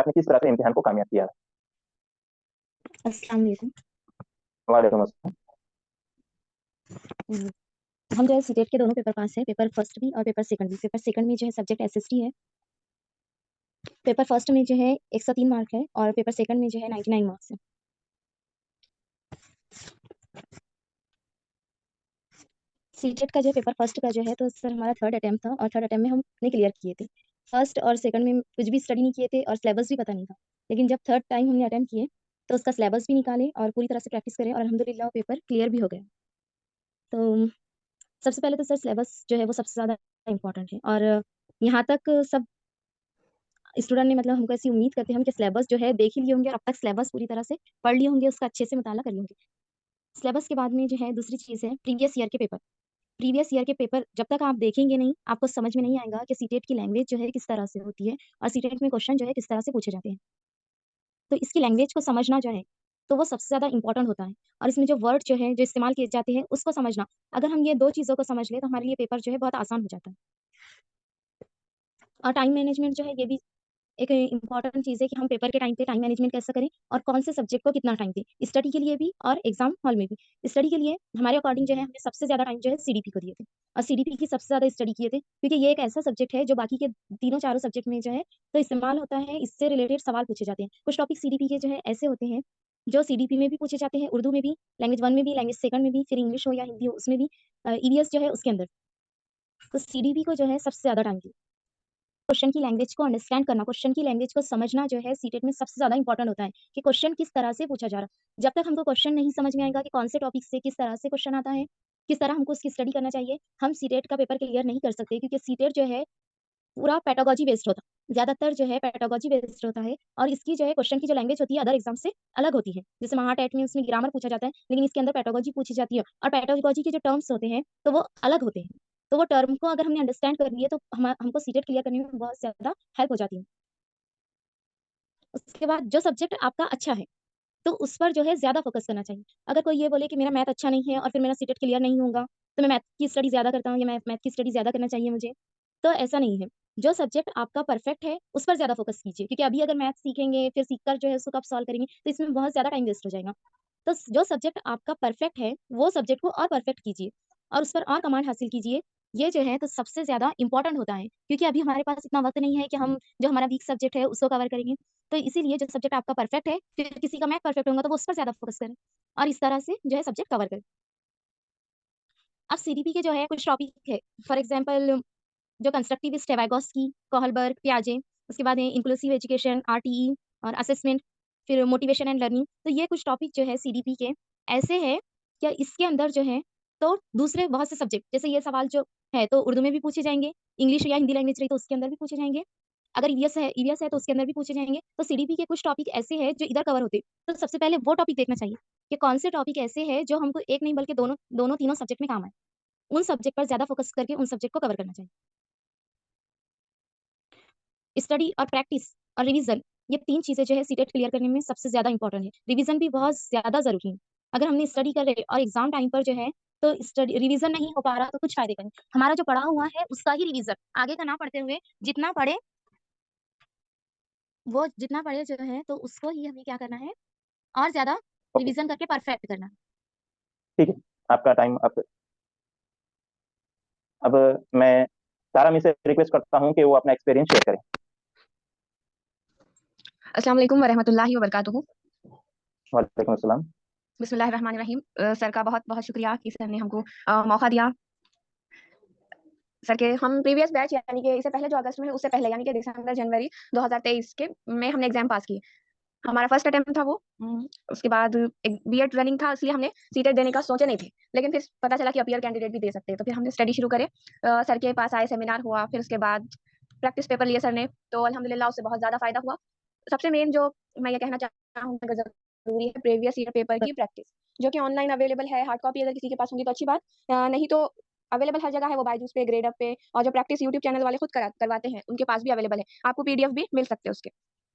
आपने किस तरह से इम्तिहान को कामयाब किया? अस्सलाम वालेकुम। वालेकुम अस्सलाम। हम्म, हम जो है सीटेट के दोनों पेपर पास है, पेपर फर्स्ट भी और पेपर सेकंड भी। पेपर सेकंड में जो है सब्जेक्ट एसएसटी है। पेपर फर्स्ट में जो है 103 मार्क है और पेपर सेकंड में जो है 99 मार्क्स है। सीटेट का जो पेपर फर्स्ट का जो है तो सर हमारा थर्ड अटेम्प्ट था और थर्ड अटेम्प्ट में हमने क्लियर किए थे। फर्स्ट और सेकंड में कुछ भी स्टडी नहीं किए थे और सिलेबस भी पता नहीं था, लेकिन जब थर्ड टाइम हमने अटेम्प्ट किए तो उसका सिलेबस भी निकाले और पूरी तरह से प्रैक्टिस करें और अल्हम्दुलिल्लाह पेपर क्लियर भी हो गया। तो सबसे पहले तो सर सिलेबस जो है वो सबसे ज़्यादा इंपॉर्टेंट है और यहाँ तक सब स्टूडेंट ने मतलब हमको ऐसी उम्मीद करते हैं हम कि सिलेबस जो है देख ही लिए होंगे और अब तक सिलेबस पूरी तरह से पढ़ लिए होंगे, उसका अच्छे से मुताला कर लिए होंगे। सिलेबस के बाद में जो है दूसरी चीज़ है प्रीवियस ईयर के पेपर। प्रीवियस ईयर के पेपर जब तक आप देखेंगे नहीं, आपको समझ में नहीं आएगा कि सीटेट की लैंग्वेज जो है किस तरह से होती है और सीटेट में क्वेश्चन जो है किस तरह से पूछे जाते हैं। तो इसकी लैंग्वेज को समझना जो है, तो वो सबसे ज़्यादा इंपॉर्टेंट होता है और इसमें जो वर्ड जो है, जो इस्तेमाल किए जाते हैं, उसको समझना। अगर हम ये 2 चीज़ों को समझ लें, तो हमारे लिए पेपर जो है बहुत आसान हो जाता है। और टाइम मैनेजमेंट जो है, ये भी एक इम्पॉर्टेंट चीज़ है कि हम पेपर के टाइम पे टाइम मैनेजमेंट कैसे करें और कौन से सब्जेक्ट को कितना टाइम दें, स्टडी के लिए भी और एग्जाम हॉल में भी। स्टडी के लिए हमारे अकॉर्डिंग जो है हमने सबसे ज़्यादा टाइम जो है सीडीपी को दिए थे और सीडीपी की सबसे ज़्यादा स्टडी किए थे, क्योंकि ये एक ऐसा सब्जेक्ट है जो बाकी के तीनों चारों सब्जेक्ट में जो है तो इस्तेमाल होता है, इससे रिलेटेड सवाल पूछे जाते हैं। कुछ टॉपिक सीडीपी के जो है ऐसे होते हैं जो सीडीपी में भी पूछे जाते हैं, उर्दू में भी, लैंग्वेज वन में भी, लैंग्वेज सेकंड में भी, फिर इंग्लिश हो या हिंदी हो उसमें भी, ईवीएस जो है उसके अंदर। तो सीडीपी को जो है सबसे ज़्यादा टाइम क्वेश्चन की लैंग्वेज को अंडरस्टैंड करना, क्वेश्चन की लैंग्वेज को समझना जो है सीटेट में सबसे ज़्यादा इंपॉर्टेंट होता है कि क्वेश्चन किस तरह से पूछा जा रहा है। जब तक हमको क्वेश्चन नहीं समझ में आएगा कि कौन से टॉपिक से किस तरह से क्वेश्चन आता है, किस तरह हमको उसकी स्टडी करना चाहिए, हम सीटेट का पेपर क्लियर नहीं कर सकते, क्योंकि सीटेट जो है पूरा पेडागोजी बेस्ड होता है। ज़्यादातर जो है पेडागोजी बेस्ड होता है और इसकी जो है क्वेश्चन की जो लैंग्वेज होती है अदर एग्जाम से अलग होती है। जैसे महाटेट में उसमें ग्रामर पूछा जाता है, लेकिन इसके अंदर पेडागोजी पूछी जाती है और पेडागोजी के जो टर्म्स होते हैं तो वो अलग होते हैं। तो वो टर्म को अगर हमने अंडरस्टैंड कर लिए तो हमको सीटेट क्लियर करने में बहुत ज़्यादा हेल्प हो जाती है। उसके बाद जो सब्जेक्ट आपका अच्छा है, तो उस पर जो है ज़्यादा फ़ोकस करना चाहिए। अगर कोई ये बोले कि मेरा मैथ अच्छा नहीं है और फिर मेरा सीटेट क्लियर नहीं होगा, तो मैं मैथ की स्टडी ज़्यादा करता हूँ या मैथ की स्टडी ज़्यादा करना चाहिए मुझे, तो ऐसा नहीं है। जो सब्जेक्ट आपका परफेक्ट है, उस पर ज़्यादा फ़ोकस कीजिए, क्योंकि अभी अगर मैथ सीखेंगे, फिर सीख कर जो है उसको कब सॉल्व करेंगे, तो इसमें बहुत ज़्यादा टाइम वेस्ट हो जाएगा। तो जो सब्जेक्ट आपका परफेक्ट है, वो सब्जेक्ट को और परफेक्ट कीजिए और उस पर और कमांड हासिल कीजिए। ये जो है तो सबसे ज़्यादा इम्पोर्टेंट होता है, क्योंकि अभी हमारे पास इतना वक़्त नहीं है कि हम जो हमारा वीक सब्जेक्ट है उसको कवर करेंगे। तो इसीलिए जो सब्जेक्ट आपका परफेक्ट है, फिर किसी का मैथ परफेक्ट होगा तो वो उस पर ज़्यादा फोकस करें और इस तरह से जो है सब्जेक्ट कवर करें। अब सीडीपी के जो है कुछ टॉपिक है, फॉर एग्जांपल जो कंस्ट्रक्टिविस्ट है, वाइगोत्स्की, कोहलबर्ग, पियाजे, उसके बाद है इंक्लूसिव एजुकेशन, आरटीई और असेसमेंट, फिर मोटिवेशन एंड लर्निंग। तो ये कुछ टॉपिक जो है सीडीपी के ऐसे हैं कि इसके अंदर जो है तो दूसरे बहुत से सब्जेक्ट, जैसे ये सवाल जो है तो उर्दू में भी पूछे जाएंगे, इंग्लिश या हिंदी लैंग्वेज रही तो उसके अंदर भी पूछे जाएंगे, अगर ईवीएस है तो उसके अंदर भी पूछे जाएंगे। तो सीडीपी के कुछ टॉपिक ऐसे हैं जो इधर कवर होते हैं, तो सबसे पहले वो टॉपिक देखना चाहिए कि कौन से टॉपिक ऐसे हैं जो हमको एक नहीं बल्कि दोनों दोनों तीनों सब्जेक्ट में काम आए। उन सब्जेक्ट पर ज्यादा फोकस करके उन सब्जेक्ट को कवर करना चाहिए। स्टडी और प्रैक्टिस और रिवीजन, ये 3 चीज़ें जो है सीटेट क्लियर करने में सबसे ज़्यादा इंपॉर्टेंट है। रिवीजन भी बहुत ज़्यादा ज़रूरी है। अगर हमने स्टडी कर रहे हैं और एग्ज़ाम टाइम पर जो है तो स्टडी रिवीजन नहीं हो पा रहा तो कुछ फ़ायदे का नहीं। हमारा जो पढ़ा हुआ है उसका ही रिवीजन, आगे का ना पढ़ते हुए जितना पढ़े वो जितना पढ़े जो है तो उसको ही हमें क्या करना है और ज़्यादा ओके, रिवीजन करके परफेक्ट करना है। ठीक है। आपका टाइम अब मैं सारा मिस से रिक्वेस्ट करता हूँ कि वो अपना एक्सपीरियंस शेयर करें। अस्सलाम वालेकुम वरहमतुल्लाहि वबरकातुहू। वालेकुम अस्सलाम। बिस्मिल्लाहिर्रहमानिर्रहीम। सर का बहुत बहुत शुक्रिया कि सर ने हमको मौका दिया। सर के हम प्रीवियस बैच यानी कि इससे पहले जो अगस्त में उससे पहले यानी कि दिसंबर जनवरी 2023 के में हमने एग्जाम पास किए। हमारा फर्स्ट अटेम्प्ट था वो। उसके बाद एक बीएड रनिंग था, इसलिए हमने सीटेट देने का सोचे नहीं थे, लेकिन फिर पता चला कि अपीयर कैंडिडेट भी दे सकते हैं, तो फिर हमने स्टडी शुरू करे। सर के पास आए, सेमिनार हुआ, फिर उसके बाद प्रैक्टिस पेपर लिए सर ने, तो अल्हम्दुलिल्लाह उससे बहुत ज़्यादा फायदा हुआ। सबसे मेन जो मैं ये कहना चाहूँगा जरूरी है प्रीवियस ईयर पेपर की प्रैक्टिस, जो कि ऑनलाइन अवेलेबल है। हार्ड कॉपी अगर किसी के पास होगी तो अच्छी बात, नहीं तो अवेलेबल हर जगह है, वो बायजूस पे, ग्रेडअप पे, और जो प्रैक्टिस यूट्यूब चैनल वाले खुद करवाते हैं उनके पास भी अवेलेबल है, आपको पीडीएफ भी मिल सकते हैं उसके।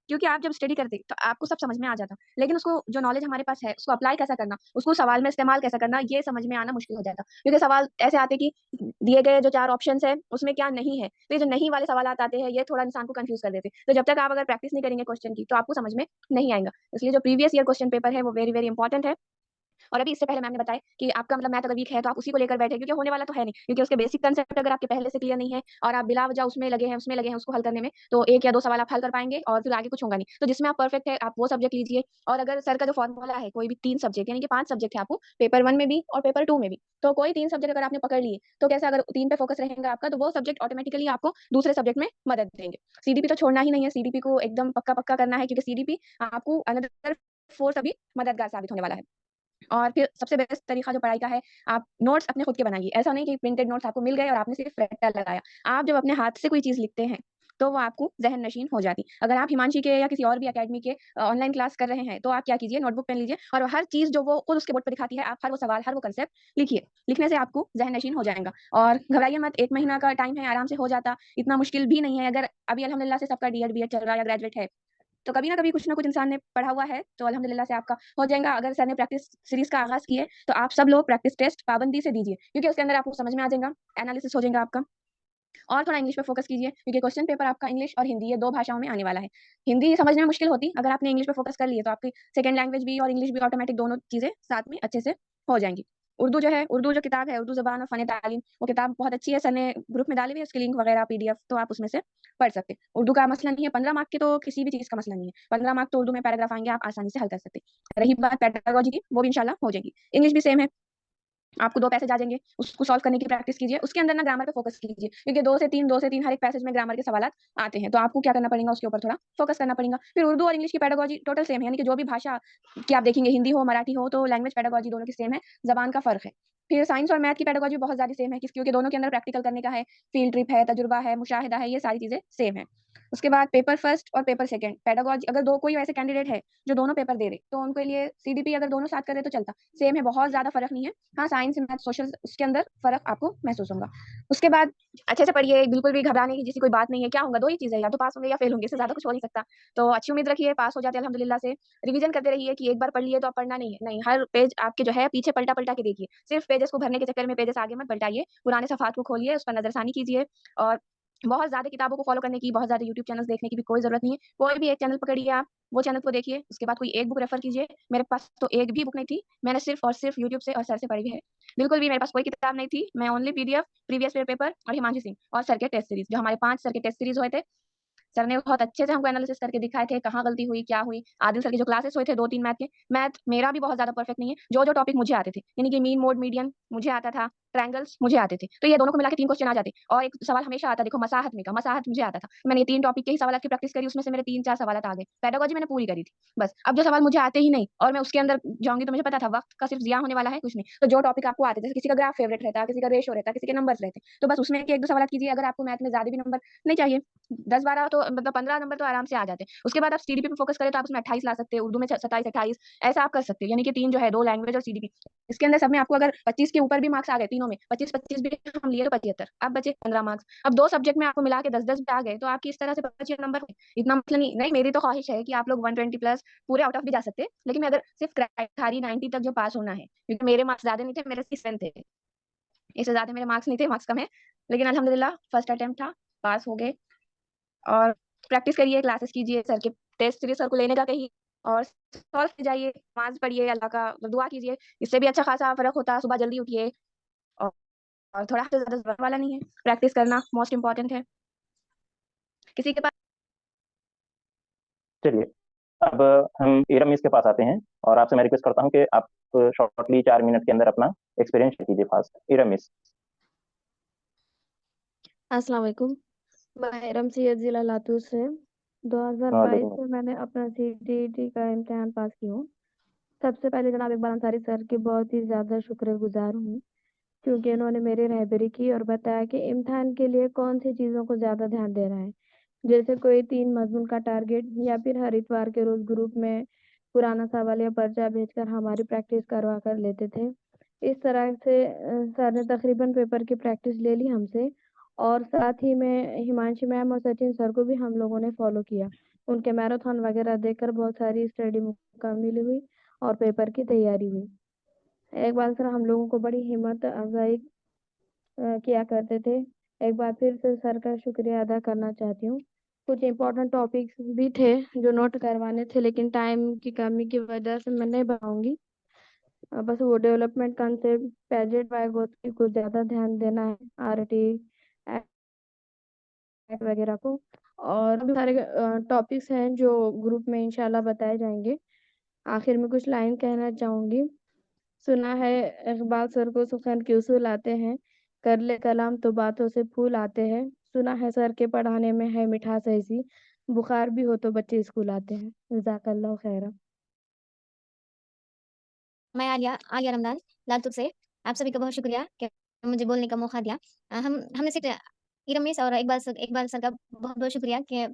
क्योंकि आप जब स्टडी करते तो आपको सब समझ में आ जाता, लेकिन उसको जो नॉलेज हमारे पास है उसको अप्लाई कैसा करना, उसको सवाल में इस्तेमाल कैसा करना, ये समझ में आना मुश्किल हो जाता। क्योंकि सवाल ऐसे आते कि दिए गए जो 4 ऑप्शंस है उसमें क्या नहीं है, तो ये जो नहीं वाले सवाल आते हैं ये थोड़ा इंसान को कंफ्यूज कर देते हैं। तो जब तक आप अगर प्रैक्टिस नहीं करेंगे क्वेश्चन की तो आपको समझ में नहीं आएगा। इसलिए जो प्रीवियस ईयर क्वेश्चन पेपर है वो वेरी वेरी इंपॉर्टेंट है। और अभी इससे पहले मैम ने बताया कि आपका मतलब मैथ अगर वीक है तो आप उसी को लेकर बैठे, क्योंकि होने वाला तो है नहीं, क्योंकि उसके बेसिक कंसेप्ट अगर आपके पहले से क्लियर नहीं है और आप बिला वजह उसमें लगे हैं उसको हल करने में, तो 1 या 2 सवाल आप हल कर पाएंगे और फिर आगे कुछ होगा नहीं। तो जिसमें आप परफेक्ट है आप वो सब्जेक्ट लीजिए। और अगर सर का जो फॉर्मूला है कोई भी 3 सब्जेक्ट यानी कि 5 सब्जेक्ट है आपको पेपर 1 में भी और पेपर 2 में भी, तो कोई 3 सब्जेक्ट अगर आपने पकड़ लिए तो कैसे अगर 3 पे फोकस रहेगा आपका तो वो सब्जेक्ट ऑटोमेटिकली आपको दूसरे सब्जेक्ट में मदद देंगे। सीडीपी तो छोड़ना ही नहीं है, सीडीपी को एकदम पक्का पक्का करना है, क्योंकि सीडीपी आपको अनदर फोर्स अभी मददगार साबित होने वाला है। और फिर सबसे बेस्ट तरीका जो पढ़ाई का है, आप नोट्स अपने खुद के बनाइए। ऐसा नहीं कि प्रिंटेड नोट्स आपको मिल गए और आपने सिर्फ रट्टा लगाया। आप जब अपने हाथ से कोई चीज़ लिखते हैं, तो वो आपको ज़हन नशीन हो जाती। अगर आप हिमांशी के या किसी और भी अकेडमी के ऑनलाइन क्लास कर रहे हैं, तो आप क्या कीजिए, नोटबुक पेन लीजिए और हर चीज़ जो वो खुद उसके बोर्ड पे दिखाती है, आप हर वो सवाल, हर वो कांसेप्ट लिखिए। लिखने से आपको ज़हन नशीन हो जाएगा। और घबराइए मत, 1 महीना का टाइम है, आराम से हो जाता। इतना मुश्किल भी नहीं है। अगर अभी अल्हम्दुलिल्लाह से सबका डीएड, बीएड चल रहा है या ग्रेजुएट है, तो कभी ना कभी कुछ ना कुछ इंसान ने पढ़ा हुआ है, तो अल्हम्दुलिल्लाह से आपका हो जाएगा। अगर सर ने प्रैक्टिस सीरीज का आगाज़ किए, तो आप सब लोग प्रैक्टिस टेस्ट पाबंदी से दीजिए, क्योंकि उसके अंदर आपको समझ में आ जाएगा, एनालिसिस हो जाएगा आपका। और थोड़ा इंग्लिश पे फोकस कीजिए, क्योंकि क्वेश्चन पेपर आपका इंग्लिश और हिंदी ये 2 भाषाओं में आने वाला है। हिंदी समझने में मुश्किल होती, अगर आपने इंग्लिश पे फोकस कर लिए, तो आपकी सेकंड लैंग्वेज भी और इंग्लिश भी ऑटोमेटिक दोनों चीज़ें साथ में अच्छे से हो जाएँगी। उर्दू जो किताब है, उर्दू ज़बान और फ़न-ए-तालीम, वो किताब बहुत अच्छी है, सर ने ग्रुप में डाली हुई है, उसकी लिंक वगैरह पीडीएफ, तो आप उसमें से पढ़ सकते हैं। उर्दू का मसला नहीं है, 15 मार्क के तो किसी भी चीज़ का मसला नहीं है। 15 मार्क तो उर्दू में पैराग्राफ आएँगे, आप आसानी से हल कर सकते हैं। रही बात पेडागॉजी की, वो भी इंशाल्लाह हो जाएगी। इंग्लिश भी सेम है। आपको 2 पैसेज आ जाएँगे, उसको सॉल्व करने की प्रैक्टिस कीजिए। उसके अंदर ना ग्रामर पे फ़ोकस कीजिए, क्योंकि 2 से 3 हर एक पैसेज में ग्रामर के सवालात आते हैं। तो आपको क्या करना पड़ेगा, उसके ऊपर थोड़ा फ़ोकस करना पड़ेगा। फिर उर्दू और इंग्लिश की पेडागॉजी टोटल सेम है, यानी कि जो भी भाषा की आप देखेंगे, हिंदी हो, मराठी हो, तो लैंग्वेज पेडागॉजी दोनों की सेम है, ज़बान का फ़र्क है। फिर साइंस और मैथ की पेडागॉजी बहुत ज़्यादा सेम है, क्योंकि दोनों के अंदर प्रैक्टिकल करने का है, फील्ड ट्रिप है, तजुर्बा है, मुशाहिदा है, ये सारी चीज़ें सेम है। उसके बाद पेपर फर्स्ट और पेपर सेकंड पेडागॉजी, अगर दो कोई ऐसे कैंडिडेट है जो दोनों पेपर दे रहे, तो उनके लिए सीडीपी अगर दोनों साथ कर रहे तो चलता, सेम है, बहुत ज़्यादा फ़र्क नहीं है। हाँ, साइंस, मैथ, सोशल उसके अंदर फ़र्क आपको महसूस होगा। उसके बाद अच्छे से पढ़िए, बिल्कुल भी घबराने की जैसी कोई बात नहीं है। क्या होगा, 2 ही चीज़ है, या तो पास होंगे या फेल होंगे, इससे ज़्यादा कुछ हो नहीं सकता। तो अच्छी उम्मीद रखिए, पास हो जाते हैं अल्हम्दुलिल्लाह से। रिवीजन करते रहिए कि एक बार पढ़ लिए तो अब पढ़ना नहीं है। नहीं, हर पेज आपके जो है पीछे पलटा-पलटा के देखिए। सिर्फ पेजेज़ को भरने के चक्कर में पेजेज़ आगे मत पलटाइए। पुराने सफ़हात को खोलिए, उस पर नज़रसानी कीजिए और बहुत ज़्यादा किताबों को फ़ॉलो करने की, बहुत ज़्यादा यूट्यूब चैनल्स देखने की भी कोई ज़रूरत नहीं है। कोई भी एक चैनल पकड़िए आप, वो चैनल को देखिए, उसके बाद कोई एक बुक रेफ़र कीजिए। मेरे पास तो एक भी बुक नहीं थी, मैंने सिर्फ़ और सिर्फ़ यूट्यूब से और सर से पढ़ी है। बिल्कुल भी मेरे पास कोई किताब नहीं थी, मैं only PDF, previous year paper और हिमांशु सिंह और सर के टेस्ट सीरीज़, जो हमारे 5 सर के टेस्ट सीरीज़ हुए थे, सर ने बहुत अच्छे से हमको एनालिसिस करके दिखाए थे, कहाँ गलती हुई, क्या हुई। आदिल सर के जो क्लासेस हुए थे 2-3 मैथ के, मैथ मेरा भी बहुत ज़्यादा परफेक्ट नहीं है। जो-जो टॉपिक मुझे आते थे, यानी कि मीन, मोड, मीडियन मुझे आता था, ट्रायंगल्स मुझे आते थे। तो ये दोनों को मिला के 3 क्वेश्चन आ जाते और एक सवाल हमेशा आता, देखो मसाहत में का, मसाहत मुझे आता था। मैंने ये 3 टॉपिक के ही सवालात की प्रैक्टिस करी, उसमें से मेरे 3-4 सवालात आ गए। पेडागॉजी मैंने पूरी करी थी, बस। अब जो सवाल मुझे आते ही नहीं और मैं उसके अंदर जाऊँगी तो मुझे पता था वक़्त का सिर्फ ज़िया होने वाला है, कुछ नहीं। तो जो टॉपिक आपको आते थे, जैसे किसी का ग्राफ फेवरेट रहता, किसी का रेशो रहता, किसी के नंबर्स रहते, तो बस उसमें के 1-2 सवालात कीजिए। अगर आपको मैथ में ज़्यादा भी नंबर नहीं चाहिए, 10-12 तो मतलब 15 नंबर तो आराम से आ जाते हैं। उसके बाद आप सीडीपी पे फोकस करें तो आप उसमें 28 ला सकते हैं, उर्दू में 27-28 ऐसा आप कर सकते हैं। यानी कि 3 जो है 2 लैंग्वेज और सीडीपी। इसके अंदर सब में आपको अगर 25 के ऊपर भी मार्क्स आ गए तीनों में, 25-25 भी हम लिए तो 75, अब बचे 15 मार्क्स। अब 2 सब्जेक्ट में आपको मिला के 10-10 भी आ गए तो आपकी इस तरह से 25 नंबर हुए। इतना मतलब नहीं, मेरी तो ख्वाहिश है कि आप लोग 120 प्लस पूरे आउट ऑफ भी जा सकते हैं। लेकिन मैं अगर सिर्फ क्राइटेरिया 90 तक जो पास होना है, क्योंकि मेरे मार्क्स ज़्यादा नहीं थे, मेरे 60 थे। इससे ज़्यादा मेरे मार्क्स नहीं थे, मार्क्स कम है। लेकिन अल्हम्दुलिल्लाह फर्स्ट अटेम्प्ट था, पास हो गए। और प्रैक्टिस करिए, क्लासेस कीजिए, सर के टेस्ट सीरीज़ सर को लेने का कहिए और सॉल्व पे जाइए, नमाज़ पढ़िए, अल्लाह का दुआ कीजिए, इससे भी अच्छा खासा फ़र्क होता है। सुबह जल्दी उठिए और और थोड़ा हद से ज़्यादा ज़रूरत वाला नहीं है, प्रैक्टिस करना मोस्ट इम्पोर्टेंट है। किसी के पास चलिए, अब हम इरम मिस के पास आते हैं और आपसे मैं रिक्वेस्ट करता हूँ कि आप शॉर्टली 4 मिनट के अंदर अपना एक्सपीरियंस शेयर कीजिए फास्ट। इरम मिस। अस्सलाम वालेकुम। मैं इरम सैयद ज़िला लातूर से 2022 वालेकुम। में मैंने अपना सीटीईटी का इम्तिहान पास की हूँ। सबसे पहले जनाब इकबाल अंसारी सर की बहुत ही ज़्यादा शुक्रगुज़ार हूँ, क्योंकि इन्होंने मेरी रहबरी की और बताया कि इम्तिहान के लिए कौन-सी चीज़ों को ज़्यादा ध्यान देना है। जैसे कोई 3 मज़मून का टारगेट या फिर हर इतवार के रोज़ ग्रुप में पुराना सवाल या पर्चा भेजकर हमारी प्रैक्टिस करवा कर लेते थे। इस तरह से सर ने तकरीबन पेपर की प्रैक्टिस ले ली हमसे और साथ ही में हिमांशी मैम और सचिन सर को भी हम लोगों ने फ़ॉलो किया। उनके मैराथन वगैरह देखकर बहुत सारी स्टडी मुकम्मल हुई और पेपर की तैयारी हुई। एक बार सर हम लोगों को बड़ी हिम्मत अफजाई किया करते थे। एक बार फिर से सर का शुक्रिया अदा करना चाहती हूँ। कुछ इम्पोर्टेंट टॉपिक्स भी थे जो नोट करवाने थे, लेकिन टाइम की कमी की वजह से मैं नहीं बताऊंगी। बस वो डेवलपमेंट कंसेप्ट, पैजेट बायोग्राफी को ज़्यादा ध्यान देना है, आरटी एक्ट वगैरह को, और भी सारे टॉपिक्स हैं जो ग्रुप में इंशाल्लाह बताए जाएंगे। आखिर में कुछ लाइन कहना चाहूंगी। सुना है इकबाल सर को सुखन के उसूल आते हैं, कर ले कलाम तो बातों से फूल आते हैं। सुना है सर के पढ़ाने में है मिठास ऐसी, बुखार भी हो तो बच्चे स्कूल आते हैं। जज़ाकल्लाह खैरा। मैं आलिया आलिया रमदान लालतुर से। आप सभी का बहुत शुक्रिया कि मुझे बोलने का मौका दिया। हमने सिर्फ इरम मिस और इकबाल सर का बहुत-बहुत शुक्रिया कि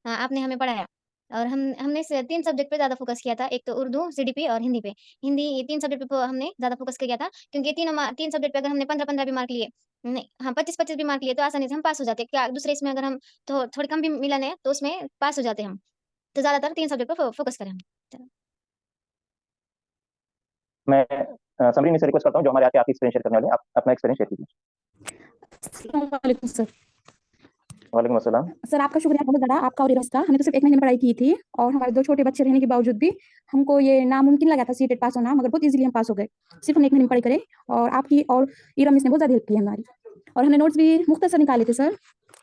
आपने हमें पढ़ाया। और हमने इस 3 सब्जेक्ट पे ज़्यादा फ़ोकस किया था। एक तो उर्दू, सीडीपी और हिंदी पे। हिंदी, ये 3 सब्जेक्ट पे हमने ज़्यादा फ़ोकस किया था, क्योंकि ये 3 सब्जेक्ट पे अगर हमने 15-15 भी मार्क लिए, नहीं हाँ, 25-25 भी मार्क लिए तो आसानी से हम पास हो जाते। क्या दूसरे इसमें अगर हम तो थोड़े कम भी मिलन है तो उसमें पास हो जाते हम। तो ज़्यादातर 3 सब्जेक्ट पे फ़ोकस करें हम। चलो। मैं समरी में से रिक्वेस्ट करता हूँ जो हमारे आके आपकी एक्सपीरियंस शेयर करने वाले हैं, आप अपना एक्सपीरियंस शेयर कीजिए। वालेकुम सर। वालेकुम अस्सलाम। सर आपका शुक्रिया बहुत ज़्यादा, आपका और इरस का। हमने तो सिर्फ 1 महीने में पढ़ाई की थी और हमारे 2 छोटे बच्चे रहने के बावजूद भी हमको ये नामुमकिन लगा था सीटेट पास होना, मगर बहुत ईज़िली हम पास हो गए। सिर्फ हमने 1 महीने में पढ़ाई करे और आपकी और इरम मिस ने बहुत ज़्यादा हेल्प की हमारी। और हमने नोट्स भी मुख्तसर निकाले थे सर।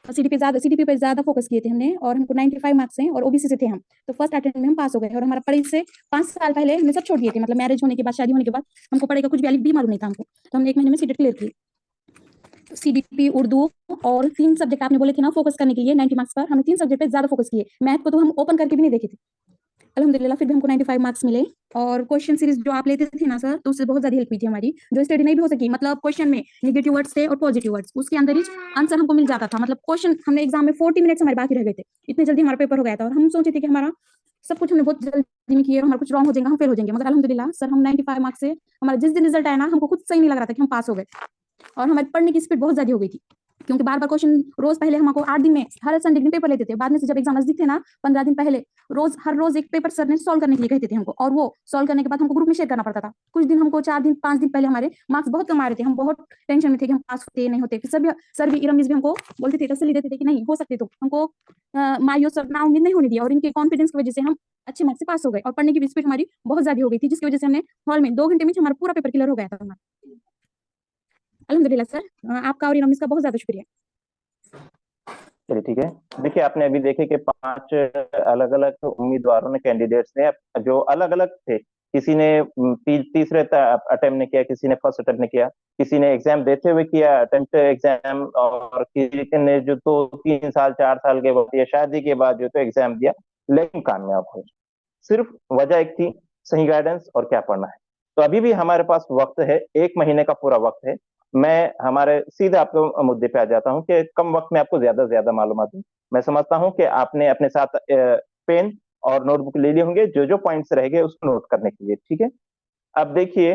सीडीपी पे ज़्यादा फोकस किए थे हमने, और हमको 95 मार्क्स हैं और ओबीसी से थे हम। तो फर्स्ट अटेम्प्ट में हम पास हो गए और हमारा पढ़ाई से 5 साल पहले हमने सब छोड़ दिए थे, मतलब मैरिज होने के बाद, शादी होने के बाद हमको पढ़ाई का कुछ भी अलिफ भी मालूम नहीं था हमको। तो हमने 1 महीने में सीटेट क्लियर की। सीडीपी, उर्दू और 3 सब्जेक्ट आपने बोले थे ना फोकस करने के लिए 90 मार्क्स पर, हमने 3 सब्जेक्ट पे ज़्यादा फोकस किए। मैथ को तो हम ओपन करके भी नहीं देखे थे। अल्हम्दुलिल्लाह फिर भी हमको 95 मार्क्स मिले। और क्वेश्चन सीरीज जो आप लेते थे ना सर, तो उससे बहुत ज़्यादा हेल्प हुई थी हमारी, जो स्टडी नहीं भी हो सकी। मतलब क्वेश्चन में नेगेटिव वर्ड्स थे और पॉजिटिव वर्ड्स, उसके अंदर ही आंसर हमको मिल जाता था। मतलब क्वेश्चन हमने एग्जाम में 40 मिनट्स हमारे बाकी रह गए थे, इतने जल्दी हमारा पेपर हो गया था। और हम सोचे थे कि हमारा सब कुछ हमने बहुत जल्दी में किया, हमारा कुछ रॉन्ग हो जाएगा, हम फेल हो जाएंगे। मगर अल्हम्दुलिल्लाह सर हम 95 मार्क्स से, हमारा जिस दिन रिजल्ट आया ना, हमको खुद सही नहीं लग रहा था कि हम पास हो गए। और हमारी पढ़ने की स्पीड बहुत ज़्यादा हो गई थी, क्योंकि बार-बार क्वेश्चन रोज़ पहले हमको 8 दिन में हर संडे दिन पेपर लेते थे। बाद में से जब एग्जाम नज़दीक थे ना, 15 दिन पहले हर रोज़ एक पेपर सर ने सॉल्व करने के लिए कहते थे हमको, और वो सॉल्व करने के बाद हमको ग्रुप में शेयर करना पड़ता था। कुछ दिन हमको 4 दिन 5 दिन पहले हमारे मार्क्स बहुत कम आ रहे थे, हम बहुत टेंशन में थे कि हम पास होते नहीं होते। फिर सर भी इरम मिस भी हमको बोलते थे, तसल्ली देते थे कि नहीं हो सकते तुम। हमको मायूस और नाउम्मीद नहीं होने दिया, और इनके कॉन्फिडेंस की वजह से हम अच्छे मार्क्स से पास हो गए। और पढ़ने की स्पीड हमारी बहुत ज़्यादा हो गई थी, जिसकी वजह से हमने हॉल में 2 घंटे में हमारा पूरा पेपर क्लियर हो गया था हमारा। अल्हम्दुलिल्लाह सर, आपका और इरम मिस का बहुत ज़्यादा शुक्रिया। चलिए ठीक है। देखिए आपने अभी देखे कि 5 अलग-अलग उम्मीदवारों ने, कैंडिडेट्स ने, जो अलग-अलग थे। किसी ने तीसरे अटेम्प्ट ने किया, किसी ने फर्स्ट अटेम्प्ट ने किया, किसी ने एग्जाम देते हुए किया अटेम्प्ट एग्जाम, और किसी ने जो 2-3 साल 4 साल के बाद या शादी के बाद जो तो एग्जाम दिया, लेकिन कामयाब हुए। सिर्फ वजह एक थी, सही गाइडेंस और क्या पढ़ना है। तो अभी भी हमारे पास वक्त है, 1 महीने का पूरा वक्त है। मैं हमारे सीधे आपको मुद्दे पे आ जाता हूँ कि कम वक्त में आपको ज्यादा से ज्यादा मालूमात दूं। मैं समझता हूँ कि आपने अपने साथ पेन और नोटबुक ले लिए होंगे, जो जो पॉइंट्स रह गए उसको नोट करने के लिए, ठीक है। अब देखिए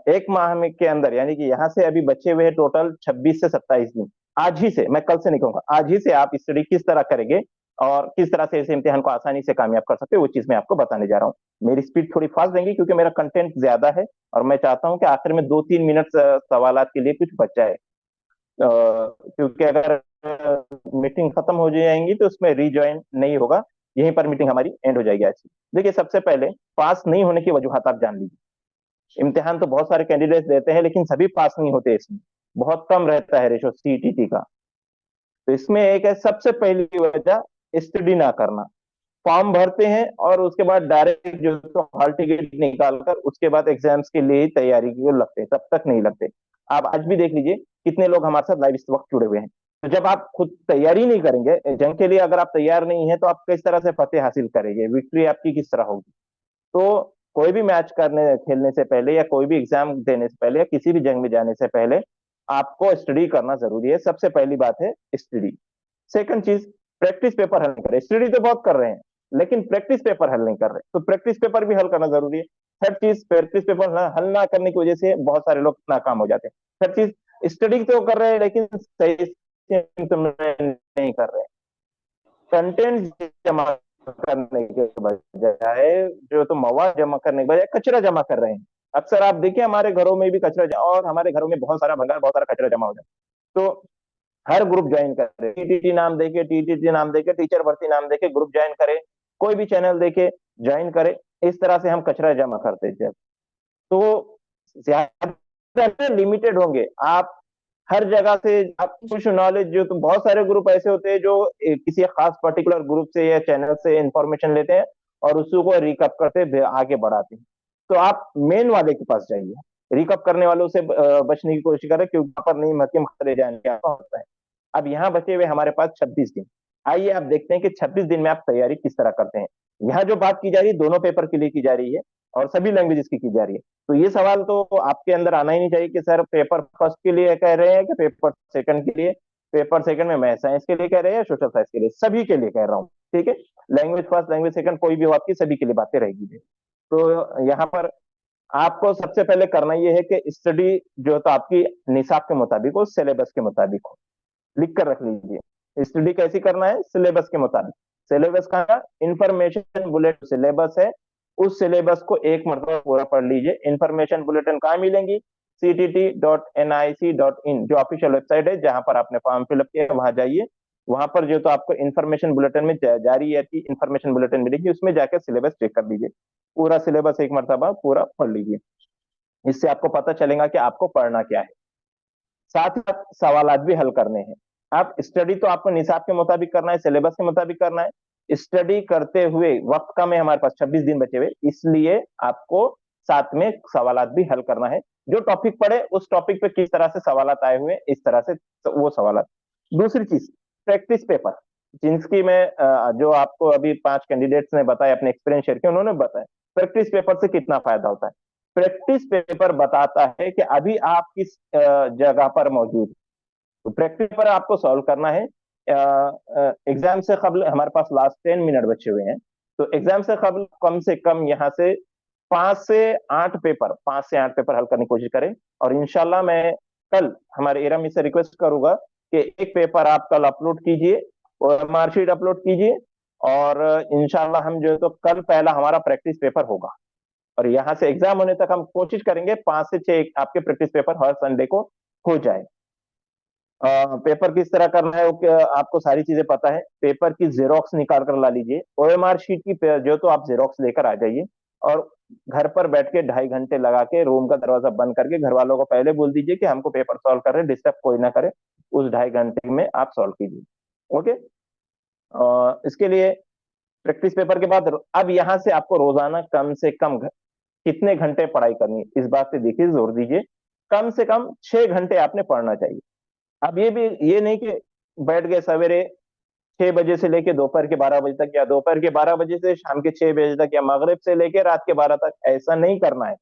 1 माह में के अंदर, यानी कि यहाँ से अभी बचे हुए टोटल 26 से 27 दिन। आज ही से, मैं कल से नहीं कहूंगा, आज ही से आप स्टडी किस तरह करेंगे और किस तरह से इस इम्तिहान को आसानी से कामयाब कर सकते हो, वो चीज मैं आपको बताने जा रहा हूँ। मेरी स्पीड थोड़ी फास्ट रहेगी क्योंकि मेरा कंटेंट ज्यादा है, और मैं चाहता हूँ कि आखिर में 2-3 मिनट सवालात के लिए कुछ बच जाए। क्योंकि अगर मीटिंग खत्म हो जाएंगी तो उसमें रीज्वाइन नहीं होगा, यहीं पर मीटिंग हमारी एंड हो जाएगी आज की। देखिए सबसे पहले पास नहीं होने की वजूहत आप जान लीजिए। इम्तिहान तो बहुत सारे कैंडिडेट्स देते हैं, लेकिन सभी पास नहीं होते, इसमें बहुत कम रहता है रेशो सीटीटी का। तो इसमें एक है, सबसे पहली वजह स्टडी ना करना। फॉर्म भरते हैं और उसके बाद डायरेक्ट जो तो हॉल टिकट निकाल कर उसके बाद एग्जाम्स के लिए तैयारी की ओर लगते हैं, तब तक नहीं लगते। आप आज भी देख लीजिए कितने लोग हमारे साथ लाइव इस वक्त जुड़े हुए हैं। तो जब आप खुद तैयारी नहीं करेंगे जंग के लिए, अगर आप तैयार नहीं है तो आप किस तरह से फतेह हासिल करेंगे, विक्ट्री आपकी किस तरह होगी। तो कोई भी मैच खेलने से पहले, या कोई भी एग्जाम देने से पहले, या किसी भी जंग में जाने से पहले आपको स्टडी करना जरूरी है। सबसे पहली बात है स्टडी। सेकंड चीज, प्रैक्टिस पेपर हल करें। स्टडी तो बहुत कर रहे हैं, लेकिन प्रैक्टिस पेपर हल नहीं कर रहे, तो प्रैक्टिस पेपर भी हल करना जरूरी है। थर्ड चीज, प्रैक्टिस पेपर हल ना करने की वजह से बहुत सारे लोग नाकाम हो जाते हैं। थर्ड चीज, स्टडी तो कर रहे हैं लेकिन सही से नहीं कर रहे हैं। कंटेंट जमा करने के बजाय जो तो मवाद जमा करने के बजाय कचरा जमा कर रहे हैं। अक्सर आप देखिए हमारे घरों में भी कचरा, और हमारे घरों में बहुत सारा भंगार, बहुत सारा कचरा जमा हो जाए, तो हर ग्रुप ज्वाइन करे, टीटीटी नाम देके, टीटीटी नाम देके, टीचर भर्ती नाम देके ग्रुप ज्वाइन करे, कोई भी चैनल देके ज्वाइन करे। इस तरह से हम कचरा जमा करते थे। तो ज्यादा लिमिटेड होंगे आप, हर जगह से आप कुछ नॉलेज, जो तो बहुत सारे ग्रुप ऐसे होते हैं जो किसी खास पर्टिकुलर ग्रुप से या चैनल से इंफॉर्मेशन लेते हैं और उसी को रिकअप करते आगे बढ़ाते हैं। तो आप मेन वाले के पास जाइए, रिकअप करने वालों से बचने की कोशिश करें, क्योंकि वहां पर नहीं मक्के खतरे जाने का होता है। अब यहाँ बचे हुए हमारे पास 26 दिन। आइए आप देखते हैं कि 26 दिन में आप तैयारी किस तरह करते हैं। यहाँ जो बात की जा रही है दोनों पेपर के लिए की जा रही है और सभी लैंग्वेजेस की जा रही है। तो ये सवाल तो आपके अंदर आना ही नहीं चाहिए कि सर पेपर फर्स्ट के लिए कह रहे हैं कि पेपर सेकंड के लिए, पेपर सेकंड में मैं साइंस के लिए कह रहे हैं, सोशल साइंस के लिए, सभी के लिए कह रहा हूँ। ठीक है, लैंग्वेज फर्स्ट लैंग्वेज सेकंड कोई भी हो आपकी, सभी के लिए बातें रहेगी। तो यहाँ पर आपको सबसे पहले करना यह है कि स्टडी जो तो आपकी निसाब के मुताबिक हो, सिलेबस के मुताबिक हो, लिख कर रख लीजिए। स्टडी कैसी करना है? सिलेबस के मुताबिक। सिलेबस का इंफॉर्मेशन बुलेटिन सिलेबस है, उस सिलेबस को एक मरतबा पूरा पढ़ लीजिए। इंफॉर्मेशन बुलेटिन कहाँ मिलेंगी? ctt.nic.in जो ऑफिशियल वेबसाइट है, जहां पर आपने फॉर्म फिलअप किया वहां जाइए। वहां पर जो तो आपको इंफॉर्मेशन बुलेटिन में जारी है कि इंफॉर्मेशन बुलेटिन मिलेगी, उसमें जाकर सिलेबस चेक कर लीजिए। पूरा सिलेबस एक मरतबा पूरा पढ़ लीजिए। इससे आपको पता चलेगा कि आपको पढ़ना क्या है। साथ ही साथ सवाल भी हल करने हैं। आप स्टडी तो आपको निसाब के मुताबिक करना है, सिलेबस के मुताबिक करना है। स्टडी करते हुए वक्त कम है हमारे पास, 26 दिन बचे हुए, इसलिए आपको साथ में सवाल भी हल करना है। जो टॉपिक पढ़े उस टॉपिक पे किस तरह से सवाल आए हुए, इस तरह से वो सवाल। दूसरी चीज, प्रैक्टिस पेपर, जिनकी मैं जो आपको अभी 5 कैंडिडेट्स ने बताया, अपने एक्सपीरियंस शेयर किया, उन्होंने बताया प्रैक्टिस पेपर से कितना फायदा होता है। प्रैक्टिस पेपर बताता है कि अभी आप किस जगह पर मौजूद। तो प्रैक्टिस पेपर आपको सॉल्व करना है। एग्जाम से कबल हमारे पास लास्ट 10 मिनट बचे हुए हैं, तो एग्जाम से कबल कम से कम यहाँ से 5 से 8 पेपर हल करने की कोशिश करें। और इंशाल्लाह मैं कल हमारे इरम से रिक्वेस्ट करूंगा कि एक पेपर आप कल अपलोड कीजिए और मार्कशीट अपलोड कीजिए, और इंशाल्लाह हम जो है तो कल पहला हमारा प्रैक्टिस पेपर होगा। और यहाँ से एग्जाम होने तक हम कोशिश करेंगे 5 से 6 आपके प्रैक्टिस पेपर हर संडे को हो जाए। पेपर किस तरह करना है वो आपको सारी चीजें पता है। पेपर की जेरोक्स निकाल कर ला लीजिए, ओएमआर शीट की जो तो आप जेरोक्स लेकर आ जाइए, और घर पर बैठ के 2.5 घंटे लगा के रूम का दरवाजा बंद करके घर वालों को पहले बोल दीजिए कि हमको पेपर सॉल्व कर रहे हैं, डिस्टर्ब कोई ना करे। उस 2.5 घंटे में आप सॉल्व कीजिए। ओके, इसके लिए प्रैक्टिस पेपर के बाद अब यहाँ से आपको रोजाना कम से कम कितने घंटे पढ़ाई करनी है, इस बात पे देखिए, जोर दीजिए। कम से कम 6 घंटे आपने पढ़ना चाहिए। अब ये नहीं कि बैठ गए सवेरे 6 बजे से लेके दोपहर के 12 बजे तक, या दोपहर के 12 बजे से शाम के 6 बजे तक, या मगरिब से लेके रात के 12 तक, ऐसा नहीं करना है।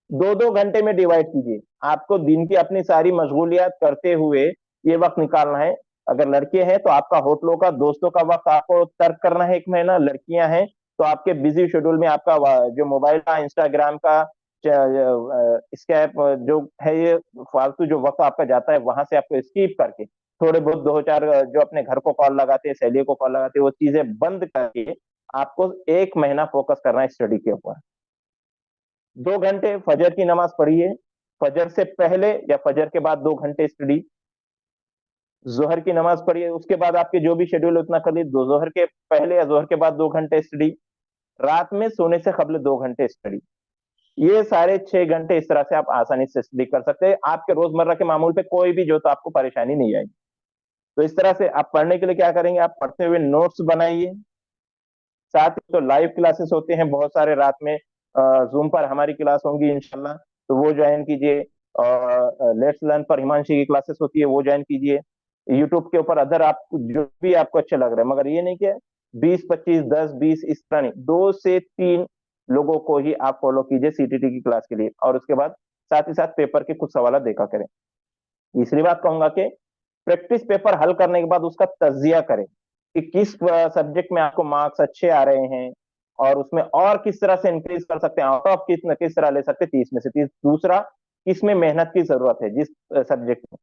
2-2 घंटे में डिवाइड कीजिए। आपको दिन की अपनी सारी मशगूलियात करते हुए ये वक्त निकालना है। अगर लड़के हैं तो आपका होटलों का, दोस्तों का वक्त आपको तर्क करना है 1 महीना। लड़कियां हैं तो आपके बिजी शेड्यूल में आपका जो मोबाइल का, इंस्टाग्राम का, स्कैप जो है, ये फालतू जो वक्त आपका जाता है, वहां से आपको स्कीप करके थोड़े बहुत 2-4 जो अपने घर को कॉल लगाते हैं, सहेलियों को कॉल लगाते हैं, वो चीजें बंद करके आपको 1 महीना फोकस करना है स्टडी के ऊपर। 2 घंटे फजर की नमाज पढ़िए, फजर से पहले या फजर के बाद 2 घंटे स्टडी, जोहर की नमाज पढ़िए, उसके बाद आपके जो भी शेड्यूल उतना कर लीजिए। जोहर के पहले या जोहर के बाद 2 घंटे स्टडी, रात में सोने से कबल 2 घंटे स्टडी। ये सारे 6 घंटे इस तरह से आप आसानी से स्टडी कर सकते हैं। आपके रोजमर्रा के मामूल पे कोई भी जो तो आपको परेशानी नहीं आएगी। तो इस तरह से आप पढ़ने के लिए क्या करेंगे, आप पढ़ते हुए नोट्स बनाइए। साथ ही तो लाइव क्लासेस होते हैं बहुत सारे, रात में जूम पर हमारी क्लास होंगी इंशाल्लाह, तो वो ज्वाइन कीजिए। और लेट्स लर्न पर हिमांशी की क्लासेस होती है, वो ज्वाइन कीजिए। यूट्यूब के ऊपर अदर आप जो भी आपको अच्छा लग रहा है, मगर ये नहीं कि 20-25, 10-20 इस तरह नहीं, 2 से 3 लोगों को ही आप फॉलो कीजिए सीटीटी की क्लास के लिए। और उसके बाद साथ ही साथ पेपर के कुछ सवाल देखा करें। तीसरी बात कहूंगा कि प्रैक्टिस पेपर हल करने के बाद उसका तजिया करें कि किस सब्जेक्ट में आपको मार्क्स अच्छे आ रहे हैं, और उसमें और किस तरह से इंक्रीज कर सकते हैं, आउट ऑफ किस तरह ले सकते हैं 30 में से 30। दूसरा, किस में मेहनत की जरूरत है जिस सब्जेक्ट में,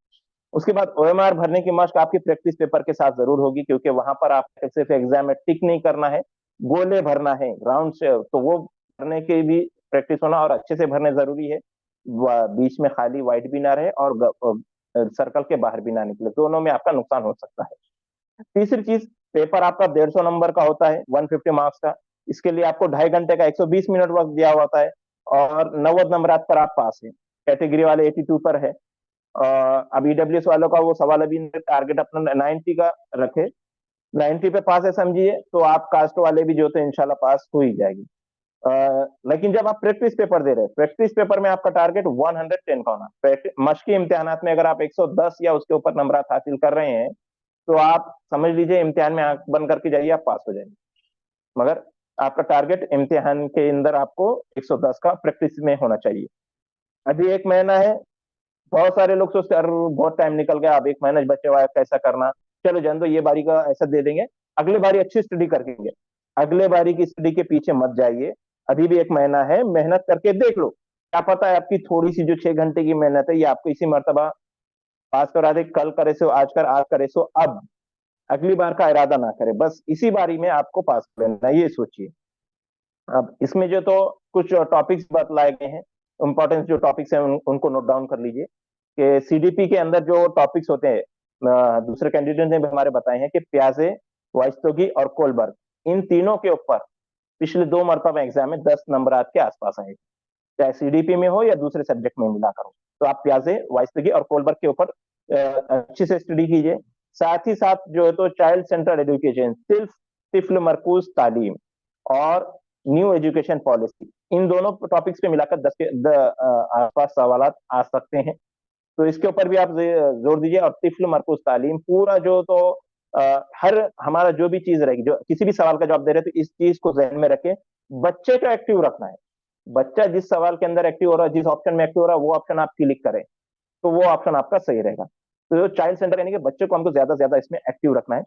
उसके बाद OMR भरने की मशक आपकी प्रैक्टिस पेपर के साथ जरूर होगी, क्योंकि वहां पर आप सिर्फ एग्जाम में टिक नहीं करना है, गोले भरना है राउंड से, तो वो भरने की भी प्रैक्टिस होना और अच्छे से भरने जरूरी है। बीच में खाली वाइट भी ना रहे और सर्कल के बाहर भी ना निकले, दोनों में आपका नुकसान हो सकता है। तीसरी चीज, पेपर आपका 150 नंबर का होता है, 150 मार्क्स का। इसके लिए आपको 2.5 घंटे का 120 मिनट वक्त दिया होता है और 90 नंबर पर आप पास है। कैटेगरी वाले 82 पर है। अब EWS वालों का वो सवाल अभी टारगेट अपना 90 का रखे, 90 पे पास है समझिए, तो आप कास्ट वाले भी जो तो इंशाल्लाह पास हो ही जाएगी। लेकिन जब आप प्रैक्टिस पेपर दे रहे हैं, प्रैक्टिस पेपर में आपका टारगेट 110 का होना। मश्की इम्तिहानात में अगर आप 110 या उसके ऊपर नंबर हासिल कर रहे हैं, तो आप समझ लीजिए इम्तिहान में आंख बंद करके जाइए, आप पास हो जाएंगे। मगर आपका टारगेट इम्तिहान के अंदर आपको 110 का प्रैक्टिस में होना चाहिए। अभी 1 महीना है, बहुत सारे लोग सोचते हैं अरे बहुत टाइम निकल गया, अब 1 महीना बचे हुआ है, कैसा करना। चलो जान दो, ये बारी का ऐसा दे देंगे, अगले बारी अच्छी स्टडी करके, अगले बारी की स्टडी के पीछे मत जाइए। अभी भी 1 महीना है, मेहनत करके देख लो, क्या पता है आपकी थोड़ी सी जो 6 घंटे की मेहनत है ये आपको इसी मर्तबा पास करा दे। कल करे सो आज कर, आज करे सो अब, अगली बार का इरादा ना करे, बस इसी बारी में आपको पास कर लेना, ये सोचिए। अब इसमें जो तो कुछ टॉपिक्स बतलाए गए हैं, इंपॉर्टेंस जो टॉपिक्स हैं उनको नोट डाउन कर लीजिए कि CDP के अंदर जो टॉपिक्स होते हैं, दूसरे कैंडिडेट ने भी हमारे बताए हैं कि प्याजे, वाइस्तोगी और कोलबर्ग, इन तीनों के ऊपर पिछले 2 मरतबा एग्जाम में 10 नंबर के आसपास आए, चाहे CDP में हो या दूसरे सब्जेक्ट में मिला करो। तो आप प्याजे, वाइस्तोगी और कोलबर्ग के ऊपर अच्छे से स्टडी कीजिए। साथ ही साथ जो है तो चाइल्ड सेंट्रल एजुकेशन, सिर्फ तिफल मरकूज तालीम और न्यू एजुकेशन पॉलिसी, इन दोनों टॉपिक्स पे मिलाकर 10 के आसपास सवाल आ सकते हैं, तो इसके ऊपर भी आप जोर दीजिए। और तिफल मरकूज तालीम पूरा जो तो हर हमारा जो भी चीज रहेगी, जो किसी भी सवाल का जवाब दे रहे हैं, तो इस चीज को जहन में रखें, बच्चे को एक्टिव रखना है। बच्चा जिस सवाल के अंदर एक्टिव हो रहा है, जिस ऑप्शन में एक्टिव हो रहा है, वो ऑप्शन आप क्लिक करें, तो वो ऑप्शन आपका सही रहेगा। तो जो चाइल्ड सेंटर यानी कि बच्चे को हमको ज्यादा से ज्यादा इसमें एक्टिव रखना है।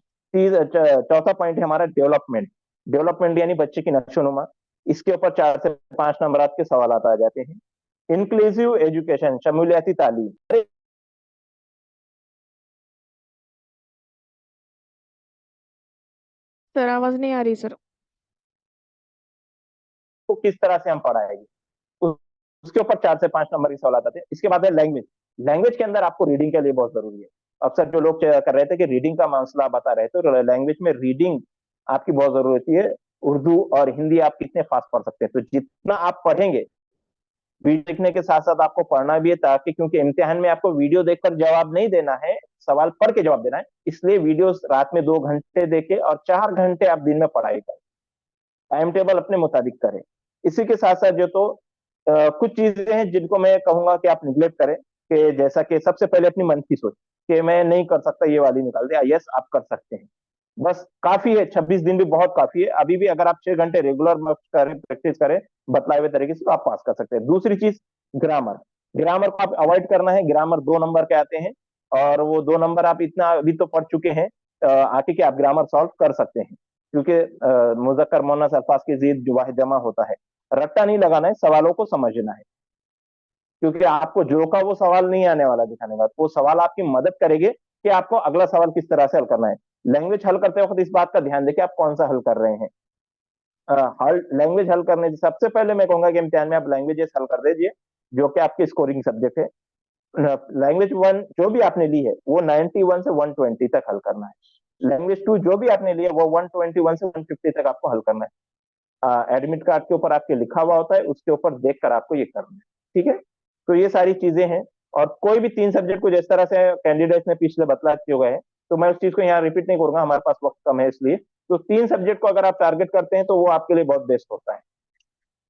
चौथा पॉइंट है हमारा डेवलपमेंट। डेवलपमेंट यानी बच्चे की नक्शोनुमा, इसके ऊपर 4 से 5 नंबर के सवाल आ जाते हैं। इंक्लूसिव एजुकेशन, शमूलियाती तालीम, सर आवाज नहीं आ रही सर। को किस तरह से हम पढ़ाएंगे, उसके ऊपर 4 से 5 नंबर के सवाल आते हैं। इसके बाद है लैंग्वेज। लैंग्वेज के अंदर आपको रीडिंग के लिए बहुत जरूरी है। अक्सर जो लोग कर रहे थे कि रीडिंग का मसला बता रहे थे, तो लैंग्वेज में रीडिंग आपकी बहुत जरूरत है। उर्दू और हिंदी आप कितने फास्ट पढ़ सकते हैं, तो जितना आप पढ़ेंगे, वीडियो देखने के साथ साथ आपको पढ़ना भी है, ताकि क्योंकि इम्तिहान में आपको वीडियो देखकर जवाब नहीं देना है, सवाल पढ़ के जवाब देना है। इसलिए वीडियो रात में 2 घंटे देखे और 4 घंटे आप दिन में पढ़ाई करें, टाइम टेबल अपने मुताबिक करें। इसी के साथ साथ जो तो कुछ चीजें हैं जिनको मैं कहूंगा कि आप निगलेक्ट करें, कि जैसा कि सबसे पहले अपनी मन की सोच कि मैं नहीं कर सकता, ये वाली निकाल दिया। यस, आप कर सकते हैं, बस काफी है, 26 दिन भी बहुत काफी है। अभी भी अगर आप 6 घंटे रेगुलर करें, प्रैक्टिस करें बतलाए हुए तरीके से, तो आप पास कर सकते हैं। दूसरी चीज, ग्रामर। ग्रामर को आप अवॉइड करना है। ग्रामर 2 नंबर के आते हैं, और वो 2 नंबर आप इतना अभी तो पढ़ चुके हैं आके कि आप ग्रामर सॉल्व कर सकते हैं, क्योंकि मुजक्कर मुअन्नस अल्फाज की जीद जो वाहिद जमा होता है। रट्टा नहीं लगाना है, सवालों को समझना है, क्योंकि आपको जो का वो सवाल नहीं आने वाला दिखाने का, वो सवाल आपकी मदद करेंगे कि आपको अगला सवाल किस तरह से हल करना है। लैंग्वेज हल करते वक्त इस बात का ध्यान दें कि आप कौन सा हल कर रहे हैं। लैंग्वेज हल करने से सबसे पहले मैं कहूंगा कि इम्तिहान में आप लैंग्वेजेस हल कर दीजिए, जो कि आपके स्कोरिंग सब्जेक्ट है। लैंग्वेज 1 जो भी आपने ली है वो 91 से 120 तक हल करना है। लैंग्वेज 2 जो भी आपने लिया वो 121 से 150 तक आपको हल करना है। एडमिट कार्ड के ऊपर आपके लिखा हुआ होता है, उसके ऊपर देखकर आपको ये करना है, ठीक है। तो ये सारी चीजें हैं, और कोई भी 3 सब्जेक्ट को जिस तरह से कैंडिडेट्स ने पिछले बतला गए हैं, तो मैं उस चीज को यहाँ रिपीट नहीं करूंगा, हमारे पास वक्त कम है इसलिए। तो 3 सब्जेक्ट को अगर आप टारगेट करते हैं तो वो आपके लिए बहुत बेस्ट होता है।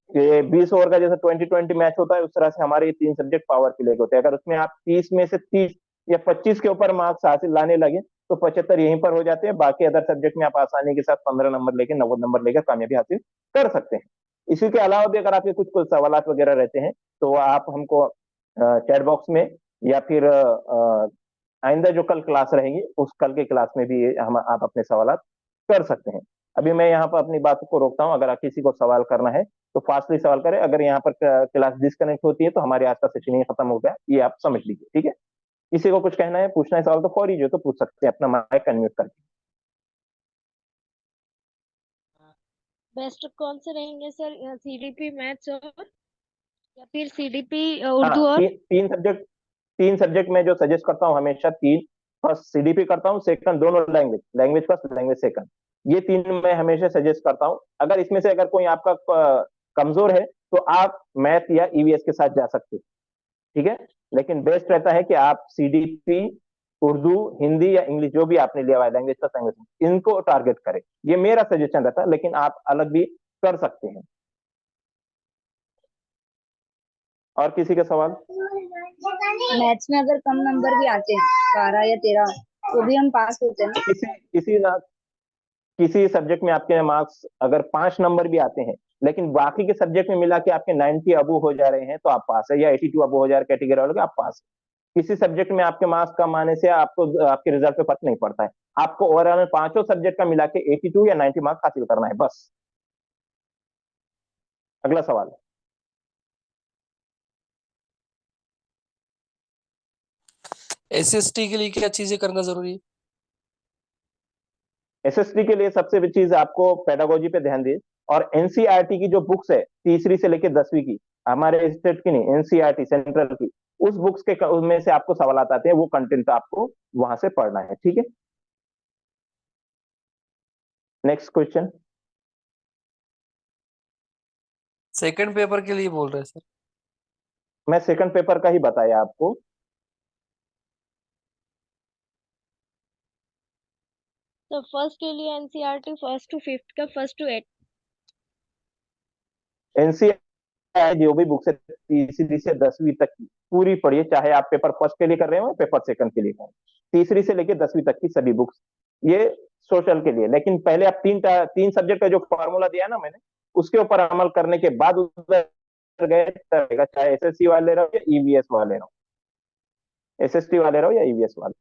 ये 20 ओवर का जैसे 20-20 मैच होता है, उस तरह से हमारे ये 3 सब्जेक्ट पावर के लिए होते हैं। अगर उसमें आप 30 में से 30 या 25 के ऊपर मार्क्स हासिल लाने लगे, तो 75 यहीं पर हो जाते हैं। बाकी अदर सब्जेक्ट में आप आसानी के साथ 15 नंबर लेके 90 नंबर लेकर कामयाबी हासिल कर सकते हैं। इसी के अलावा भी अगर आपके कुछ सवाल वगैरह रहते हैं, तो आप हमको चैट बॉक्स में, या फिर आइंदा जो कल क्लास रहेगी उस कल के क्लास में भी आप अपने सवाल कर सकते हैं। अभी मैं यहाँ पर अपनी बात को रोकता हूँ। अगर किसी को सवाल करना है तो फास्टली सवाल करें। अगर यहाँ पर क्लास डिस्कनेक्ट होती है तो हमारे आज का सेशन ही खत्म हो गया, ये आप समझ लीजिए, ठीक है। किसी को कुछ कहना है, पूछना है सवाल तो फौरी जो तो पूछ सकते हैं अपना माइक अनम्यूट करके। बेस्ट कौन से रहेंगे सर, सीडीपी मैथ्स और या फिर सीडीपी हाँ, उर्दू और तीन सब्जेक्ट मैं जो सजेस्ट करता हूँ हमेशा, तीन। फर्स्ट सीडीपी करता हूँ, सेकंड दोनों लैंग्वेज फर्स्ट लैंग्वेज सेकंड, ये तीन मैं हमेशा सजेस्ट करता हूँ। अगर इसमें से अगर कोई आपका कमजोर है तो आप मैथ या ईवीएस के साथ जा सकते हैं, ठीक है। लेकिन बेस्ट रहता है कि आप सीडीपी, उर्दू, हिंदी या इंग्लिश जो भी आपने लिया हुआ है लैंग्वेज फर्स्ट लैंग्वेज, इनको टारगेट करें। ये मेरा सजेशन रहता है, लेकिन आप अलग भी कर सकते हैं। और किसी का सवाल? मैथ्स में अगर कम नंबर भी आते हैं 12 या 13 तो भी हम पास होते हैं ना? किसी सब्जेक्ट में आपके मार्क्स अगर 5 नंबर भी आते हैं, लेकिन बाकी के सब्जेक्ट में मिला के आपके 90 अबू हो जा रहे हैं तो आप पास है, या 82 अबू हो जा रहे कैटेगरी वालों के, आप पास है। किसी सब्जेक्ट में आपके मार्क्स कम आने से आपको आपके रिजल्ट पे फर्क नहीं पड़ता है। आपको ओवरऑल पांचों सब्जेक्ट का मिला के 82 या 90 मार्क्स हासिल करना है बस। अगला सवाल। एसएसटी के लिए क्या चीजें करना जरूरी है? एसएसटी के लिए सबसे बड़ी चीज आपको पेडागोजी पे ध्यान दें, और एनसीईआरटी की जो बुक्स है तीसरी से लेकर 10वीं की, हमारे स्टेट की नहीं, एनसीईआरटी सेंट्रल की, उस बुक्स के उनमें से आपको सवाल आते हैं, वो कंटेंट आपको वहां से पढ़ना है, ठीक है। Next question. सेकंड पेपर के लिए बोल रहे हैं सर। मैं सेकंड पेपर का ही बताया आपको। तो फर्स्ट के लिए एनसीईआरटी फर्स्ट टू फिफ्थ का फर्स्ट टू एट। एनसीईआरटी जो भी बुक्स है तीसरी से 10वीं तक की पूरी पढ़िए, चाहे आप पेपर फर्स्ट के लिए कर रहे हो पेपर सेकंड के लिए कर रहे हो। तीसरी से लेकर 10वीं तक की सभी बुक्स, ये सोशल के लिए। लेकिन पहले आप तीन सब्जेक्ट का जो फॉर्मूला दिया ना मैंने, उसके ऊपर अमल करने के बाद उधर गए चलेगा, चाहे एसएससी वाले रहो या ईवीएस वाले रहो, एसएसटी वाले रहो या ईवीएस वाले।